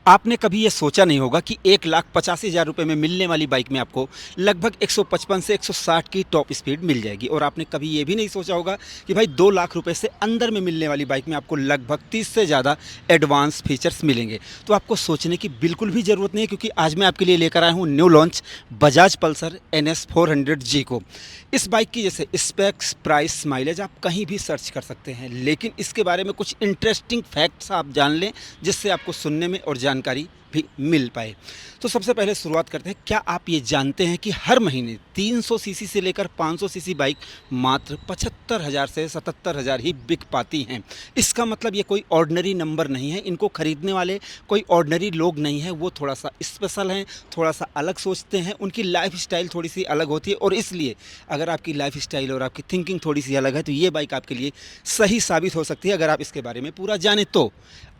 आपने कभी ये सोचा नहीं होगा कि 1,85,000 रुपये में मिलने वाली बाइक में आपको लगभग 155 से 160 की टॉप स्पीड मिल जाएगी। और आपने कभी ये भी नहीं सोचा होगा कि भाई 2 लाख रुपए से अंदर में मिलने वाली बाइक में आपको लगभग 30 से ज़्यादा एडवांस फीचर्स मिलेंगे। तो आपको सोचने की बिल्कुल भी ज़रूरत नहीं है, क्योंकि आज मैं आपके लिए लेकर आया हूँ new launch Bajaj Pulsar NS 400G को। इस बाइक की जैसे स्पेक्स, प्राइस, माइलेज आप कहीं भी सर्च कर सकते हैं, लेकिन इसके बारे में कुछ इंटरेस्टिंग फैक्ट्स आप जान लें जिससे आपको सुनने में और जानकारी भी मिल पाए। तो सबसे पहले शुरुआत करते हैं। क्या आप ये जानते हैं कि हर महीने 300 सीसी से लेकर 500 सीसी बाइक मात्र 75,000 से 77,000 ही बिक पाती हैं। इसका मतलब ये कोई ऑर्डिनरी नंबर नहीं है। इनको खरीदने वाले कोई ऑर्डिनरी लोग नहीं हैं, वो थोड़ा सा स्पेशल हैं, थोड़ा सा अलग सोचते हैं, उनकी लाइफ स्टाइल थोड़ी सी अलग होती है। और इसलिए अगर आपकी लाइफ स्टाइल और आपकी थिंकिंग थोड़ी सी अलग है तो ये बाइक आपके लिए सही साबित हो सकती है, अगर आप इसके बारे में पूरा जानें तो।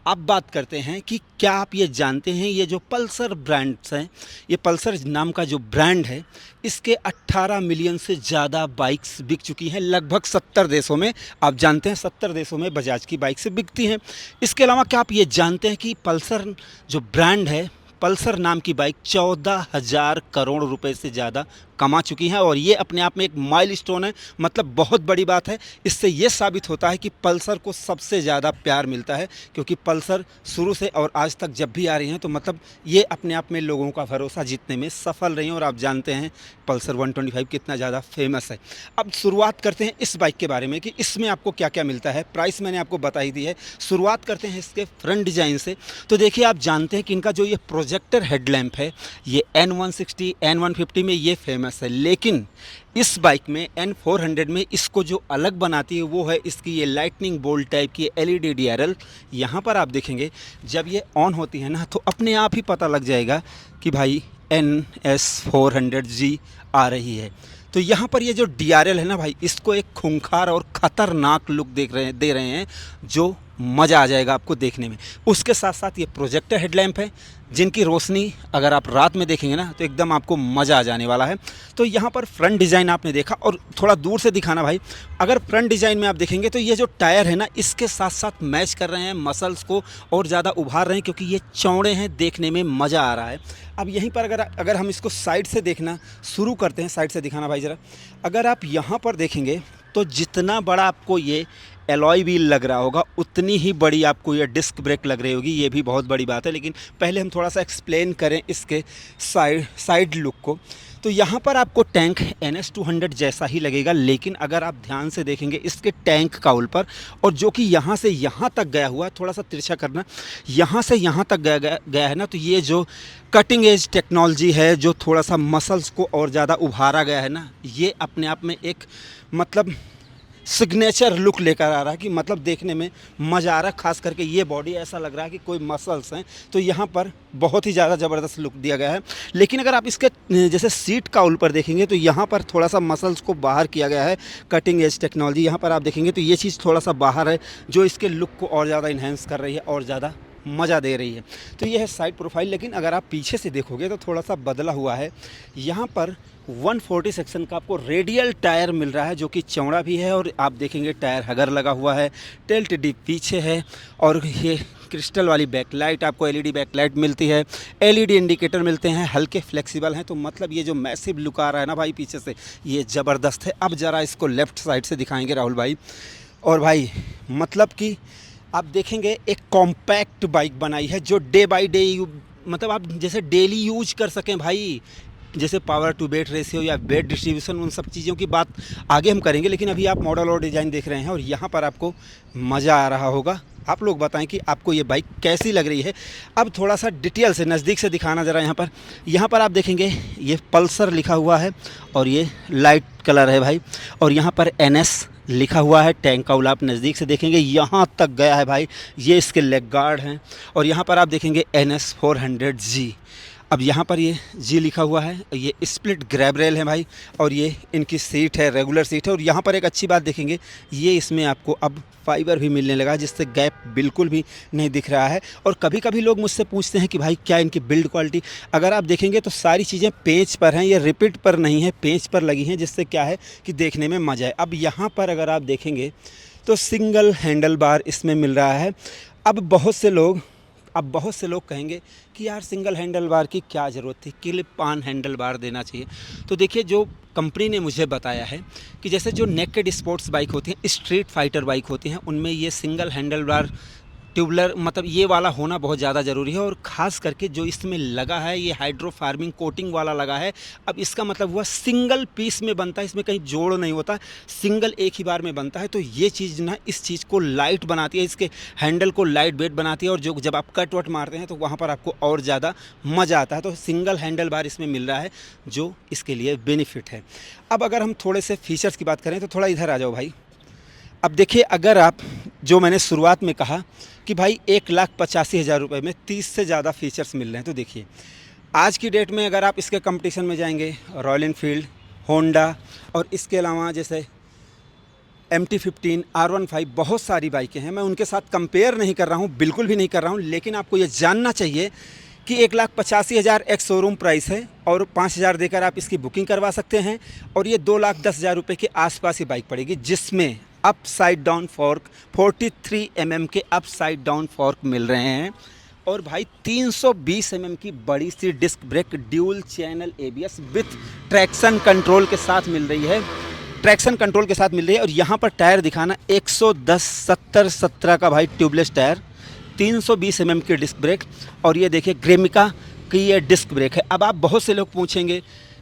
अब बात करते हैं कि क्या आप ये जानते हैं, ये जो पल्सर ब्रांड्स हैं, ये पल्सर नाम का जो ब्रांड है, इसके 18 मिलियन से ज़्यादा बाइक्स बिक चुकी हैं लगभग 70 देशों में। आप जानते हैं 70 देशों में बजाज की बाइक से बिकती हैं। इसके अलावा क्या आप ये जानते हैं कि पल्सर जो ब्रांड है, पल्सर नाम की बाइक 14,000 करोड़ रुपए से ज़्यादा कमा चुकी हैं। और ये अपने आप में एक माइलस्टोन है, मतलब बहुत बड़ी बात है। इससे ये साबित होता है कि पल्सर को सबसे ज़्यादा प्यार मिलता है, क्योंकि पल्सर शुरू से और आज तक जब भी आ रही हैं तो मतलब ये अपने आप में लोगों का भरोसा जीतने में सफल रही हैं। और आप जानते हैं पल्सर 125 कितना ज़्यादा फेमस है। अब शुरुआत करते हैं इस बाइक के बारे में कि इसमें आपको क्या क्या मिलता है। प्राइस मैंने आपको बता ही दी है। शुरुआत करते हैं इसके फ्रंट डिज़ाइन से। तो देखिए, आप जानते हैं कि इनका जो ये प्रोजेक्टर हेडलैम्प है, ये N160, N150 में ये फेमस है, लेकिन इस बाइक में N400 में इसको जो अलग बनाती है वो है इसकी ये लाइटनिंग बोल्ट टाइप की LED DRL। यहाँ पर आप देखेंगे जब ये ऑन होती है ना तो अपने आप ही पता लग जाएगा कि भाई NS 400G आ रही है। तो यहाँ पर ये जो DRL है ना भाई, इसको एक खूंखार और ख़तरनाक लुक दे रहे हैं, जो मज़ा आ जाएगा आपको देखने में। उसके साथ साथ ये प्रोजेक्टर हेडलैम्प है, जिनकी रोशनी अगर आप रात में देखेंगे ना तो एकदम आपको मज़ा आ जाने वाला है। तो यहाँ पर फ्रंट डिज़ाइन आपने देखा, और थोड़ा दूर से दिखाना भाई। अगर फ्रंट डिज़ाइन में आप देखेंगे तो ये जो टायर है ना, इसके साथ साथ मैच कर रहे हैं, मसल्स को और ज़्यादा उभार रहे हैं, क्योंकि ये चौड़े हैं, देखने में मज़ा आ रहा है। अब यहीं पर अगर हम इसको साइड से देखना शुरू करते हैं, साइड से दिखाना भाई ज़रा। अगर आप यहाँ पर देखेंगे तो जितना बड़ा आपको ये एलॉय व्हील लग रहा होगा, उतनी ही बड़ी आपको ये डिस्क ब्रेक लग रही होगी। ये भी बहुत बड़ी बात है, लेकिन पहले हम थोड़ा सा एक्सप्लेन करें इसके साइड लुक को। तो यहाँ पर आपको टैंक NS 200 जैसा ही लगेगा, लेकिन अगर आप ध्यान से देखेंगे इसके टैंक का ऊपर, और जो कि यहाँ से यहाँ तक गया हुआ, थोड़ा सा तिरछा करना, यहाँ से यहाँ तक गया है ना, तो ये जो कटिंग एज टेक्नोलॉजी है, जो थोड़ा सा मसल्स को और ज़्यादा उभारा गया है ना, ये अपने आप में एक मतलब सिग्नेचर लुक लेकर आ रहा है, कि मतलब देखने में मज़ा आ रहा है। खास करके ये बॉडी ऐसा लग रहा है कि कोई मसल्स हैं, तो यहाँ पर बहुत ही ज़्यादा ज़बरदस्त लुक दिया गया है। लेकिन अगर आप इसके जैसे सीट का ऊपर देखेंगे तो यहाँ पर थोड़ा सा मसल्स को बाहर किया गया है, कटिंग एज टेक्नोलॉजी। यहाँ पर आप देखेंगे तो ये चीज़ थोड़ा सा बाहर है, जो इसके लुक को और ज़्यादा इन्हेंस कर रही है और ज़्यादा मज़ा दे रही है। तो ये है साइड प्रोफाइल। लेकिन अगर आप पीछे से देखोगे तो थोड़ा सा बदला हुआ है। यहाँ पर 140 सेक्शन का आपको रेडियल टायर मिल रहा है, जो कि चौड़ा भी है, और आप देखेंगे टायर हगर लगा हुआ है, टिल्ट डिप पीछे है, और ये क्रिस्टल वाली बैकलाइट आपको LED बैकलाइट मिलती है, LED इंडिकेटर मिलते हैं, हल्के फ्लेक्सिबल हैं। तो मतलब ये जो मैसिव लुक आ रहा है ना भाई पीछे से, ये ज़बरदस्त है। अब ज़रा इसको लेफ़्ट साइड से दिखाएंगे राहुल भाई। और भाई मतलब कि आप देखेंगे एक कॉम्पैक्ट बाइक बनाई है, जो डे बाई डे मतलब आप जैसे डेली यूज कर सकें भाई। जैसे पावर टू वेट रेशियो या वेट डिस्ट्रीब्यूशन, उन सब चीज़ों की बात आगे हम करेंगे, लेकिन अभी आप मॉडल और डिज़ाइन देख रहे हैं, और यहाँ पर आपको मज़ा आ रहा होगा। आप लोग बताएं कि आपको ये बाइक कैसी लग रही है। अब थोड़ा सा डिटेल से नज़दीक से दिखाना ज़रा। यहाँ पर आप देखेंगे ये पल्सर लिखा हुआ है, और ये लाइट कलर है भाई, और यहाँ पर NS लिखा हुआ है। टैंक का उल आप नज़दीक से देखेंगे यहाँ तक गया है भाई, ये इसके लेग गार्ड हैं। और यहाँ पर आप देखेंगे NS 400G। अब यहाँ पर ये G लिखा हुआ है, ये स्प्लिट ग्रैब रेल है भाई, और ये इनकी सीट है, रेगुलर सीट है। और यहाँ पर एक अच्छी बात देखेंगे, ये इसमें आपको अब फाइबर भी मिलने लगा, जिससे गैप बिल्कुल भी नहीं दिख रहा है। और कभी कभी लोग मुझसे पूछते हैं कि भाई क्या इनकी बिल्ड क्वालिटी। अगर आप देखेंगे तो सारी चीज़ें पेंच पर हैं, ये रिपीट पर नहीं है, पेंच पर लगी हैं, जिससे क्या है कि देखने में मज़ा है। अब यहाँ पर अगर आप देखेंगे तो सिंगल हैंडल बार इसमें मिल रहा है। अब बहुत से लोग अब बहुत से लोग कहेंगे कि यार सिंगल हैंडल बार की क्या ज़रूरत थी, क्लिप ऑन हैंडल बार देना चाहिए। तो देखिए, जो कंपनी ने मुझे बताया है कि जैसे जो नेकेड स्पोर्ट्स बाइक होती हैं, स्ट्रीट फाइटर बाइक होती हैं, उनमें ये सिंगल हैंडल बार ट्यूबलर मतलब ये वाला होना बहुत ज़्यादा ज़रूरी है। और ख़ास करके जो इसमें लगा है ये हाइड्रो फार्मिंग कोटिंग वाला लगा है। अब इसका मतलब हुआ सिंगल पीस में बनता है, इसमें कहीं जोड़ नहीं होता, सिंगल एक ही बार में बनता है। तो ये चीज़ ना इस चीज़ को लाइट बनाती है, इसके हैंडल को लाइट वेट बनाती है, और जो जब आप कट वट मारते हैं तो वहाँ पर आपको और ज़्यादा मज़ा आता है। तो सिंगल हैंडल बार इसमें मिल रहा है, जो इसके लिए बेनिफिट है। अब अगर हम थोड़े से फीचर्स की बात करें तो थोड़ा इधर आ जाओ भाई। अब देखिए, अगर आप, जो मैंने शुरुआत में कहा कि भाई 1,85,000 रुपये में 30 से ज़्यादा फीचर्स मिल रहे हैं, तो देखिए आज की डेट में अगर आप इसके कंपटीशन में जाएंगे, रॉयल एनफील्ड, होंडा, और इसके अलावा जैसे MT-15, R15, बहुत सारी बाइकें हैं। मैं उनके साथ कंपेयर नहीं कर रहा हूँ, बिल्कुल भी नहीं कर रहा हूँ, लेकिन आपको ये जानना चाहिए कि 1,85,000 एक शोरूम प्राइस है, और 5,000 देकर आप इसकी बुकिंग करवा सकते हैं, और ये 2,10,000 रुपये के आसपास ही बाइक पड़ेगी, जिसमें upside down fork 43 mm के अप साइड डाउन फॉर्क मिल रहे हैं, और भाई 320 mm की बड़ी सी disc brake dual channel ABS with traction control के साथ मिल रही है, और यहाँ पर टायर दिखाना 110/70/17 का भाई ट्यूबलेस टायर, 320 mm की डिस्क ब्रेक, और ये देखिए ग्रेमिका की ये डिस्क ब्रेक है। अब आप बहुत से लोग पूछेंगे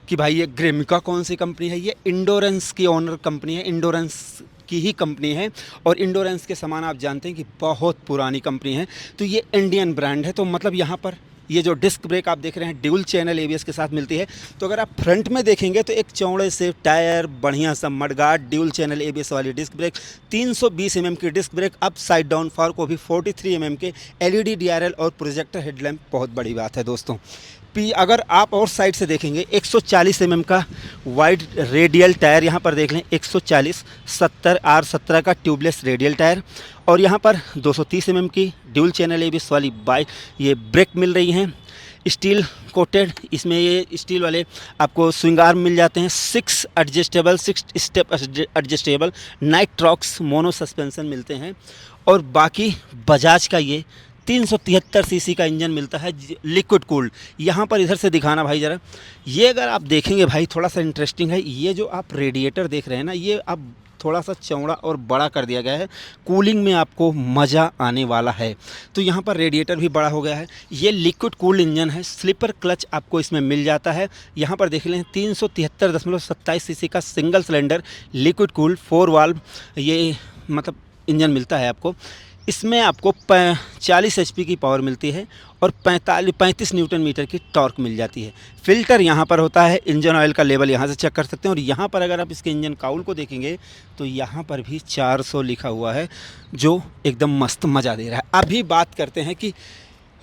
कि भाई ये ग्रेमिका कौन सी कंपनी है? ये इंडोरेंस की ओनर कंपनी है, इंडोरेंस की ही कंपनी है, और इंडोरेंस के सामान आप जानते हैं कि बहुत पुरानी कंपनी है, तो ये इंडियन ब्रांड है। तो मतलब यहाँ पर ये जो डिस्क ब्रेक आप देख रहे हैं ड्यूल चैनल ABS के साथ मिलती है। तो अगर आप फ्रंट में देखेंगे तो एक चौड़े से टायर, बढ़िया सा मडगार्ड, ड्यूल चैनल ABS वाली डिस्क ब्रेक, 320 mm की disc brake, upside down fork, वो भी 43 mm के, LED DRL और प्रोजेक्टर हेडलैम्प, बहुत बड़ी बात है दोस्तों। अगर आप और साइड से देखेंगे 140 mm का वाइड रेडियल टायर, यहाँ पर देख लें 140/70 R17 का ट्यूबलेस रेडियल टायर, और यहाँ पर 230 mm की ड्यूल चैनल ABS वाली बाइक ये ब्रेक मिल रही हैं, स्टील कोटेड। इसमें ये स्टील वाले आपको स्विंग आर्म मिल जाते हैं, 6 step adjustable Nitrox mono suspension मिलते हैं, और बाकी बजाज का ये 373 सीसी का इंजन मिलता है लिक्विड कूल्ड। यहाँ पर इधर से दिखाना भाई ज़रा, ये अगर आप देखेंगे भाई थोड़ा सा इंटरेस्टिंग है। ये जो आप रेडिएटर देख रहे हैं ना, ये अब थोड़ा सा चौड़ा और बड़ा कर दिया गया है, कूलिंग में आपको मज़ा आने वाला है। तो यहाँ पर रेडिएटर भी बड़ा हो गया है। ये लिक्विड कूल्ड इंजन है, स्लीपर क्लच आपको इसमें मिल जाता है। यहाँ पर देख लें 373.27 सीसी का single cylinder liquid cooled 4 valve ये मतलब इंजन मिलता है आपको। इसमें आपको 40 HP की पावर मिलती है, और 35 न्यूटन मीटर की टॉर्क मिल जाती है। फ़िल्टर यहाँ पर होता है, इंजन ऑयल का लेवल यहाँ से चेक कर सकते हैं, और यहाँ पर अगर आप इसके इंजन काउल को देखेंगे तो यहाँ पर भी 400 लिखा हुआ है, जो एकदम मस्त मज़ा दे रहा है। अभी बात करते हैं कि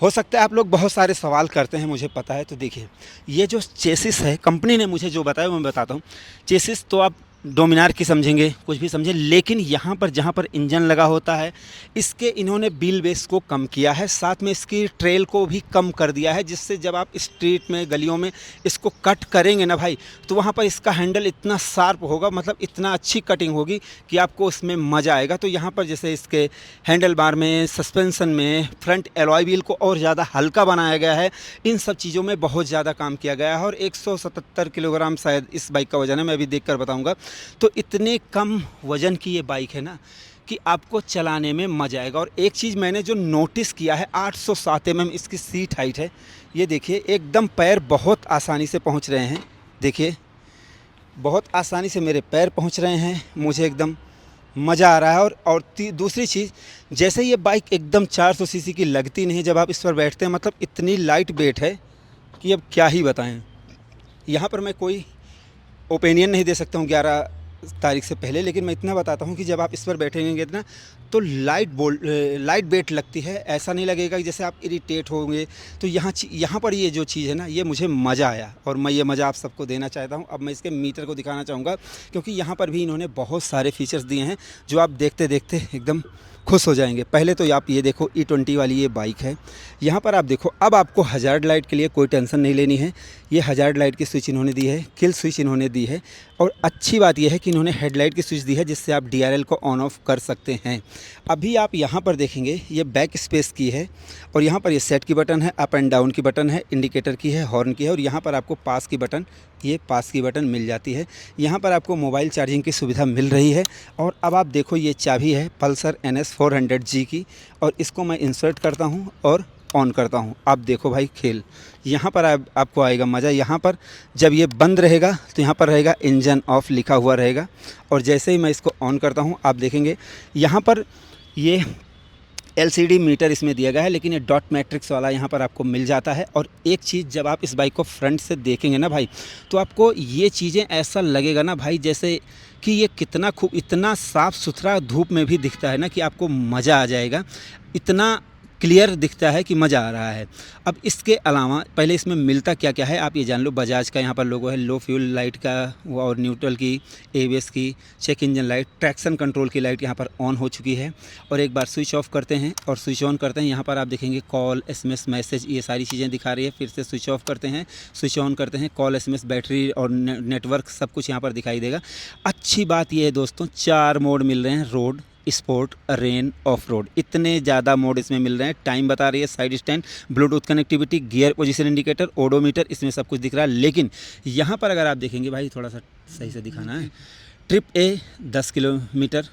हो सकता है आप लोग बहुत सारे सवाल करते हैं, मुझे पता है। तो देखिए, ये जो चेसिस है, कंपनी ने मुझे जो बताया वो मैं बताता हूँ। चेसिस तो आप डोमिनार की समझेंगे, कुछ भी समझें, लेकिन यहाँ पर जहाँ पर इंजन लगा होता है, इसके इन्होंने व्हील बेस को कम किया है, साथ में इसकी ट्रेल को भी कम कर दिया है, जिससे जब आप स्ट्रीट में, गलियों में इसको कट करेंगे ना भाई, तो वहाँ पर इसका हैंडल इतना शार्प होगा, मतलब इतना अच्छी कटिंग होगी कि आपको उसमें मज़ा आएगा। तो यहाँ पर जैसे इसके हैंडल बार में, सस्पेंसन में, फ्रंट एलॉय व्हील को और ज़्यादा हल्का बनाया गया है। इन सब चीज़ों में बहुत ज़्यादा काम किया गया है, और 177 किलोग्राम शायद इस बाइक का वजन है, मैं अभी देख कर बताऊँगा। तो इतने कम वज़न की ये बाइक है ना कि आपको चलाने में मज़ा आएगा। और एक चीज़ मैंने जो नोटिस किया है, 807 mm इसकी सीट हाइट है। ये देखिए, एकदम पैर बहुत आसानी से पहुंच रहे हैं। देखिए, बहुत आसानी से मेरे पैर पहुंच रहे हैं, मुझे एकदम मज़ा आ रहा है। और दूसरी चीज़, जैसे ये बाइक एकदम 400 सीसी की लगती नहीं जब आप इस पर बैठते हैं, मतलब इतनी लाइट वेट है कि अब क्या ही बताएँ। यहाँ पर मैं कोई ओपिनियन नहीं दे सकता हूँ 11 तारीख से पहले, लेकिन मैं इतना बताता हूँ कि जब आप इस पर बैठेंगे ना तो लाइट वेट लगती है, ऐसा नहीं लगेगा कि जैसे आप इरिटेट होंगे। तो यहाँ पर ये जो चीज़ है ना, ये मुझे मज़ा आया, और मैं ये मज़ा आप सबको देना चाहता हूँ। अब मैं इसके मीटर को दिखाना चाहूँगा, क्योंकि यहाँ पर भी इन्होंने बहुत सारे फीचर्स दिए हैं जो आप देखते देखते एकदम खुश हो जाएंगे। पहले तो आप ये देखो E20 वाली ये बाइक है, यहाँ पर आप देखो अब आपको हज़ार्ड लाइट के लिए कोई टेंशन नहीं लेनी है। ये हज़ार्ड लाइट की स्विच इन्होंने दी है, किल स्विच इन्होंने दी है, और अच्छी बात यह है कि इन्होंने हेडलाइट की स्विच दी है जिससे आप DRL को ऑन ऑफ कर सकते हैं। अभी आप यहाँ पर देखेंगे ये बैक स्पेस की है, और यहाँ पर ये सेट की बटन है, अप एंड डाउन की बटन है, इंडिकेटर की है, हॉर्न की है, और यहाँ पर आपको पास की बटन, ये पास की बटन मिल जाती है। यहाँ पर आपको मोबाइल चार्जिंग की सुविधा मिल रही है। और अब आप देखो ये चाबी है पल्सर NS 400G की, और इसको मैं इंसर्ट करता हूँ और ऑन करता हूँ। आप देखो भाई खेल, यहाँ पर आपको आएगा मज़ा। यहाँ पर जब ये बंद रहेगा तो यहाँ पर रहेगा इंजन ऑफ लिखा हुआ रहेगा, और जैसे ही मैं इसको ऑन करता हूँ आप देखेंगे यहाँ पर ये LCD मीटर इसमें दिया गया है, लेकिन ये डॉट मैट्रिक्स वाला यहाँ पर आपको मिल जाता है। और एक चीज़ जब आप इस बाइक को फ्रंट से देखेंगे ना भाई, तो आपको ये चीज़ें ऐसा लगेगा ना भाई जैसे कि ये कितना खूब, इतना साफ़ सुथरा धूप में भी दिखता है ना कि आपको मज़ा आ जाएगा। इतना क्लियर दिखता है कि मज़ा आ रहा है। अब इसके अलावा पहले इसमें मिलता क्या क्या है आप ये जान लो। बजाज का यहाँ पर लोगो है, लो फ्यूल लाइट का और न्यूट्रल की, ABS की, check engine light, traction control की लाइट यहाँ पर ऑन हो चुकी है। और एक बार स्विच ऑफ करते हैं और स्विच ऑन करते हैं, यहाँ पर आप देखेंगे कॉल, SMS, मैसेज, ये सारी चीज़ें दिखा रही है। फिर से स्विच ऑफ करते हैं, स्विच ऑन करते हैं, कॉल, SMS, बैटरी और नेटवर्क सब कुछ यहाँ पर दिखाई देगा। अच्छी बात ये है दोस्तों, 4 मोड मिल रहे हैं, road, sport, rain, of road, इतने ज़्यादा मोड इसमें मिल रहे हैं। टाइम बता रही है, side stand, Bluetooth connectivity, gear position indicator, odometer, इसमें सब कुछ दिख रहा है। लेकिन यहाँ पर अगर आप देखेंगे भाई, थोड़ा सा सही से दिखाना है, ट्रिप A 10 किलोमीटर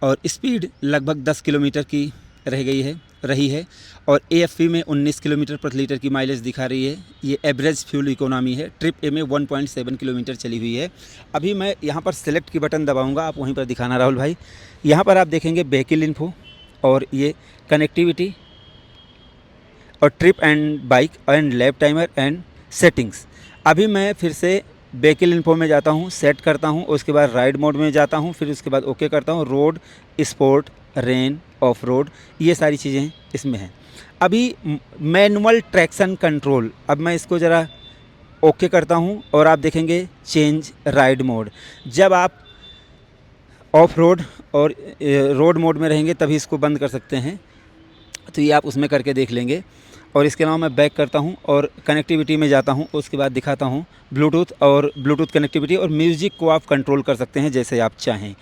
और स्पीड लगभग 10 किलोमीटर की रही है, और AFP में 19 किलोमीटर प्रति लीटर की माइलेज दिखा रही है। ये एवरेज फ्यूल इकोनॉमी है। ट्रिप A में 1.7 किलोमीटर चली हुई है। अभी मैं यहाँ पर सेलेक्ट की बटन दबाऊंगा, आप वहीं पर दिखाना राहुल भाई। यहाँ पर आप देखेंगे व्हीकल इन्फो और ये कनेक्टिविटी और trip and bike and lap timer and settings. अभी मैं फिर से व्हीकल इन्फो में जाता हूँ, सेट करता हूँ, उसके बाद राइड मोड में जाता हूँ, फिर उसके बाद ओके करता हूँ। Road, sport, rain, of road, ये सारी चीज़ें इसमें हैं। अभी मैनुअल ट्रैक्शन कंट्रोल, अब मैं इसको ज़रा ओके करता हूँ और आप देखेंगे चेंज राइड मोड। जब आप ऑफ रोड और रोड मोड में रहेंगे तभी इसको बंद कर सकते हैं, तो ये आप उसमें करके देख लेंगे। और इसके अलावा मैं बैक करता हूं और कनेक्टिविटी में जाता हूं, उसके बाद दिखाता हूं ब्लूटूथ और ब्लूटूथ कनेक्टिविटी, और म्यूज़िक को आप कंट्रोल कर सकते हैं जैसे आप चाहें।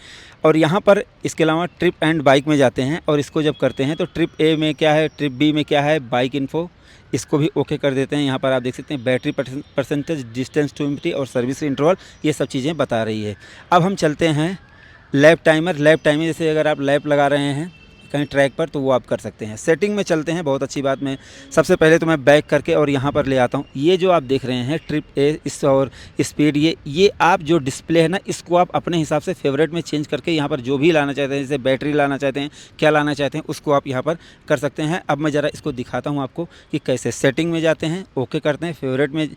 और यहाँ पर इसके अलावा ट्रिप एंड बाइक में जाते हैं, और इसको जब करते हैं तो ट्रिप A में क्या है, ट्रिप B में क्या है, बाइक इन्फो, इसको भी ओके कर देते हैं। यहाँ पर आप देख सकते हैं battery percentage, distance to empty और सर्विस इंटरवल, ये सब चीज़ें बता रही है। अब हम चलते हैं लैप टाइमर। लैप टाइमर जैसे अगर आप लैप लगा रहे हैं कहीं ट्रैक पर तो वो आप कर सकते हैं। सेटिंग में चलते हैं, बहुत अच्छी बात। मैं सबसे पहले तो मैं बैक करके और यहाँ पर ले आता हूँ। ये जो आप देख रहे हैं ट्रिप A इस और स्पीड, ये आप जो डिस्प्ले है ना, इसको आप अपने हिसाब से फेवरेट में चेंज करके यहाँ पर जो भी लाना चाहते हैं, जैसे बैटरी लाना चाहते हैं, क्या लाना चाहते हैं, उसको आप यहाँ पर कर सकते हैं। अब मैं ज़रा इसको दिखाता हूँ आपको कि कैसे। सेटिंग में जाते हैं, ओके करते हैं, फेवरेट में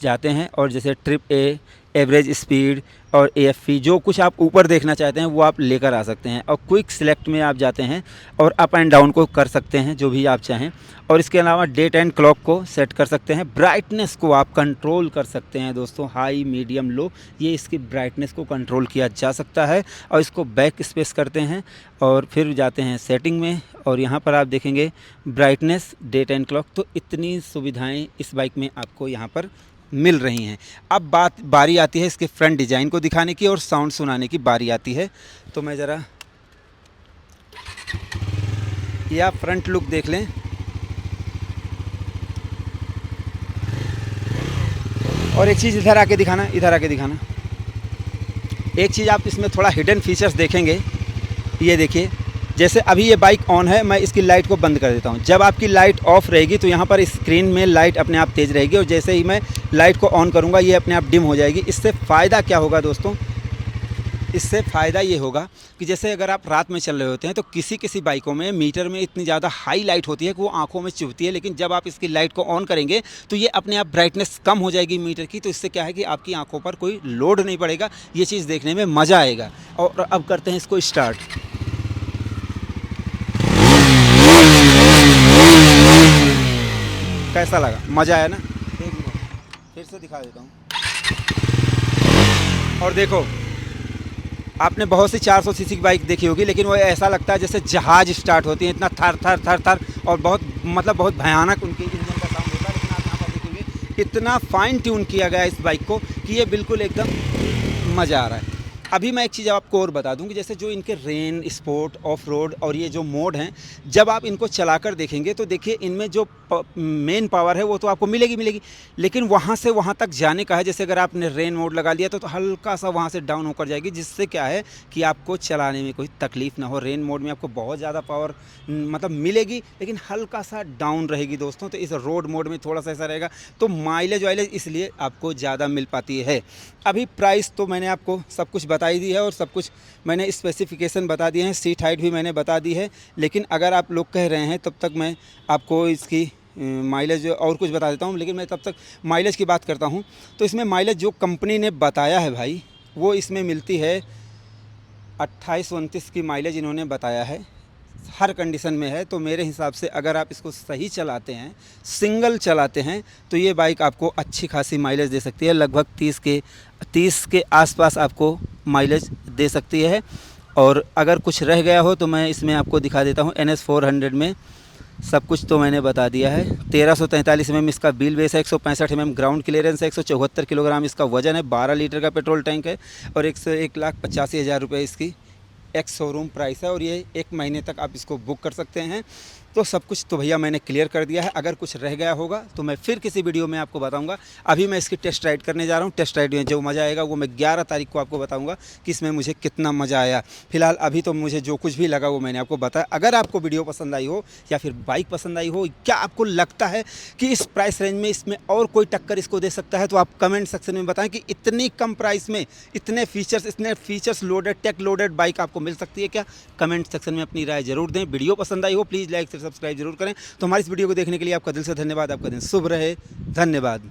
जाते हैं, और जैसे ट्रिप A, एवरेज स्पीड और AFP, जो कुछ आप ऊपर देखना चाहते हैं वो आप लेकर आ सकते हैं। और क्विक सिलेक्ट में आप जाते हैं और अप एंड डाउन को कर सकते हैं जो भी आप चाहें। और इसके अलावा डेट एंड क्लॉक को सेट कर सकते हैं। ब्राइटनेस को आप कंट्रोल कर सकते हैं दोस्तों, हाई, मीडियम, लो, ये इसकी ब्राइटनेस को कंट्रोल किया जा सकता है। और इसको बैक स्पेस करते हैं और फिर जाते हैं सेटिंग में, और यहाँ पर आप देखेंगे ब्राइटनेस, डेट एंड क्लॉक। तो इतनी सुविधाएँ इस बाइक में आपको यहाँ पर मिल रही हैं। अब बारी आती है इसके फ्रंट डिज़ाइन को दिखाने की और साउंड सुनाने की बारी आती है। तो मैं ज़रा ये आप फ्रंट लुक देख लें, और एक चीज़ इधर आके दिखाना, इधर आके दिखाना। एक चीज़ आप इसमें थोड़ा हिडन फीचर्स देखेंगे, ये देखिए, जैसे अभी ये बाइक ऑन है, मैं इसकी लाइट को बंद कर देता हूँ। जब आपकी लाइट ऑफ रहेगी तो यहाँ पर स्क्रीन में लाइट अपने आप तेज़ रहेगी, और जैसे ही मैं लाइट को ऑन करूँगा ये अपने आप डिम हो जाएगी। इससे फ़ायदा क्या होगा दोस्तों, इससे फ़ायदा ये होगा कि जैसे अगर आप रात में चल रहे होते हैं तो किसी बाइकों में मीटर में इतनी ज़्यादा हाई लाइट होती है कि वो आंखों में चुभती है, लेकिन जब आप इसकी लाइट को ऑन करेंगे तो ये अपने आप ब्राइटनेस कम हो जाएगी मीटर की। तो इससे क्या है कि आपकी आंखों पर कोई लोड नहीं पड़ेगा, ये चीज़ देखने में मज़ा आएगा। और अब करते हैं इसको स्टार्ट। कैसा लगा, मज़ा आया ना? फिर से दिखा देता हूँ, और देखो आपने बहुत सी 400 सीसी की बाइक देखी होगी, लेकिन वो ऐसा लगता है जैसे जहाज स्टार्ट होती है, इतना थर थर थर थर, और बहुत मतलब बहुत भयानक उनके इंजन का साउंड होता है। लेकिन आप यहाँ पर देखेंगे कितना फाइन ट्यून किया गया है इस बाइक को कि ये बिल्कुल एकदम मज़ा आ रहा है। अभी मैं एक चीज़ आपको और बता दूं कि जैसे जो इनके रेन, स्पोर्ट, ऑफ रोड और ये जो मोड हैं, जब आप इनको चलाकर देखेंगे तो देखिए इनमें जो मेन पावर है वो तो आपको मिलेगी मिलेगी, लेकिन वहाँ से वहाँ तक जाने का है। जैसे अगर आपने रेन मोड लगा लिया तो हल्का सा वहाँ से डाउन होकर जाएगी, जिससे क्या है कि आपको चलाने में कोई तकलीफ़ ना हो। रेन मोड में आपको बहुत ज़्यादा पावर मतलब मिलेगी, लेकिन हल्का सा डाउन रहेगी दोस्तों। तो इस रोड मोड में थोड़ा सा ऐसा रहेगा, तो माइलेज वाइलेज इसलिए आपको ज़्यादा मिल पाती है। अभी प्राइस तो मैंने आपको सब कुछ बता ही दी है, और सब कुछ मैंने स्पेसिफिकेशन बता दिए हैं, सीट हाइट भी मैंने बता दी है। लेकिन अगर आप लोग कह रहे हैं तब तक मैं आपको इसकी माइलेज और कुछ बता देता हूँ, लेकिन मैं तब तक माइलेज की बात करता हूँ। तो इसमें माइलेज जो कंपनी ने बताया है भाई, वो इसमें मिलती है 28-29 की माइलेज इन्होंने बताया है, हर कंडीशन में है। तो मेरे हिसाब से अगर आप इसको सही चलाते हैं, सिंगल चलाते हैं, तो ये बाइक आपको अच्छी खासी माइलेज दे सकती है। लगभग 30 के आसपास आपको माइलेज दे सकती है। और अगर कुछ रह गया हो तो मैं इसमें आपको दिखा देता हूँ। NS 400 में सब कुछ तो मैंने बता दिया है। 1343 mm इसका व्हील बेस है, 165 mm ग्राउंड क्लियरेंस है, 174 किलोग्राम इसका वजन है, 12 लीटर का पेट्रोल टैंक है, और 1,85,000 रुपये इसकी एक्स शोरूम प्राइस है। और ये 1 महीने तक आप इसको बुक कर सकते हैं। तो सब कुछ तो भैया मैंने क्लियर कर दिया है। अगर कुछ रह गया होगा तो मैं फिर किसी वीडियो में आपको बताऊंगा। अभी मैं इसकी टेस्ट राइड करने जा रहा हूं। टेस्ट राइड में जो मज़ा आएगा वो मैं 11 तारीख को आपको बताऊंगा कि इसमें मुझे कितना मज़ा आया। फिलहाल अभी तो मुझे जो कुछ भी लगा वो मैंने आपको बताया। अगर आपको वीडियो पसंद आई हो या फिर बाइक पसंद आई हो, क्या आपको लगता है कि इस प्राइस रेंज में इसमें और कोई टक्कर इसको दे सकता है, तो आप कमेंट सेक्शन में बताएं कि इतनी कम प्राइस में इतने features loaded, tech loaded bike आपको मिल सकती है क्या। कमेंट सेक्शन में अपनी राय जरूर दें। वीडियो पसंद आई हो प्लीज़ लाइक से सब्सक्राइब जरूर करें। तो हमारी इस वीडियो को देखने के लिए आपका दिल से धन्यवाद। आपका दिन शुभ रहे। धन्यवाद।